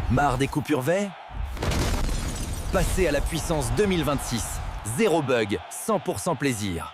Marre des coupures V? Passez à la puissance 2026. Zéro bug, 100% plaisir.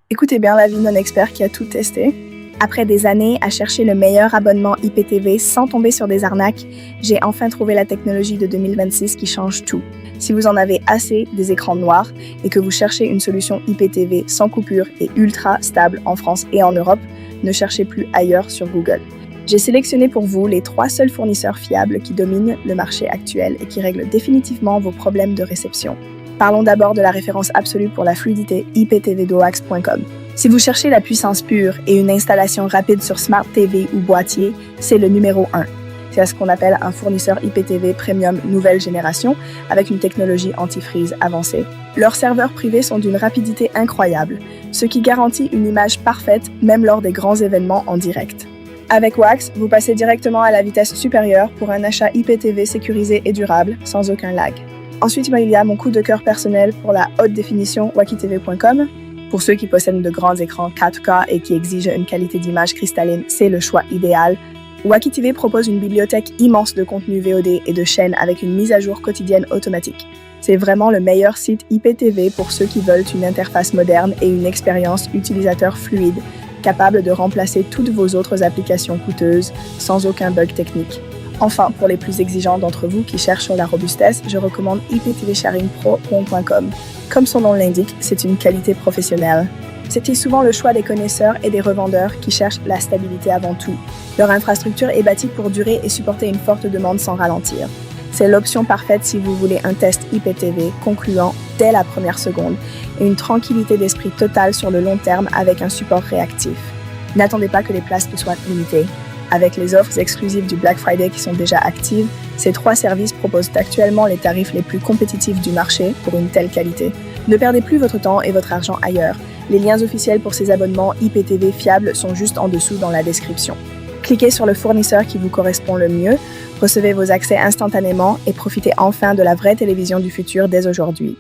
Écoutez bien la vie d'un expert qui a tout testé. Après des années à chercher le meilleur abonnement IPTV sans tomber sur des arnaques, j'ai enfin trouvé la technologie de 2026 qui change tout. Si vous en avez assez des écrans noirs et que vous cherchez une solution IPTV sans coupure et ultra stable en France et en Europe, ne cherchez plus ailleurs sur Google. J'ai sélectionné pour vous les 3 seuls fournisseurs fiables qui dominent le marché actuel et qui règlent définitivement vos problèmes de réception. Parlons d'abord de la référence absolue pour la fluidité, iptvdoax.com. Si vous cherchez la puissance pure et une installation rapide sur Smart TV ou boîtier, c'est le numéro 1. C'est ce qu'on appelle un fournisseur IPTV Premium nouvelle génération avec une technologie anti-freeze avancée. Leurs serveurs privés sont d'une rapidité incroyable, ce qui garantit une image parfaite même lors des grands événements en direct. Avec Wax, vous passez directement à la vitesse supérieure pour un achat IPTV sécurisé et durable, sans aucun lag. Ensuite, il y a mon coup de cœur personnel pour la haute définition wakitv.com. Pour ceux qui possèdent de grands écrans 4K et qui exigent une qualité d'image cristalline, c'est le choix idéal. WakiTV propose une bibliothèque immense de contenus VOD et de chaînes avec une mise à jour quotidienne automatique. C'est vraiment le meilleur site IPTV pour ceux qui veulent une interface moderne et une expérience utilisateur fluide, capable de remplacer toutes vos autres applications coûteuses sans aucun bug technique. Enfin, pour les plus exigeants d'entre vous qui cherchent sur la robustesse, je recommande iptvsharingpro.com. Comme son nom l'indique, c'est une qualité professionnelle. C'était souvent le choix des connaisseurs et des revendeurs qui cherchent la stabilité avant tout. Leur infrastructure est bâtie pour durer et supporter une forte demande sans ralentir. C'est l'option parfaite si vous voulez un test IPTV concluant dès la première seconde et une tranquillité d'esprit totale sur le long terme avec un support réactif. N'attendez pas que les places soient limitées. Avec les offres exclusives du Black Friday qui sont déjà actives, ces 3 services proposent actuellement les tarifs les plus compétitifs du marché pour une telle qualité. Ne perdez plus votre temps et votre argent ailleurs. Les liens officiels pour ces abonnements IPTV fiables sont juste en dessous dans la description. Cliquez sur le fournisseur qui vous correspond le mieux, recevez vos accès instantanément et profitez enfin de la vraie télévision du futur dès aujourd'hui.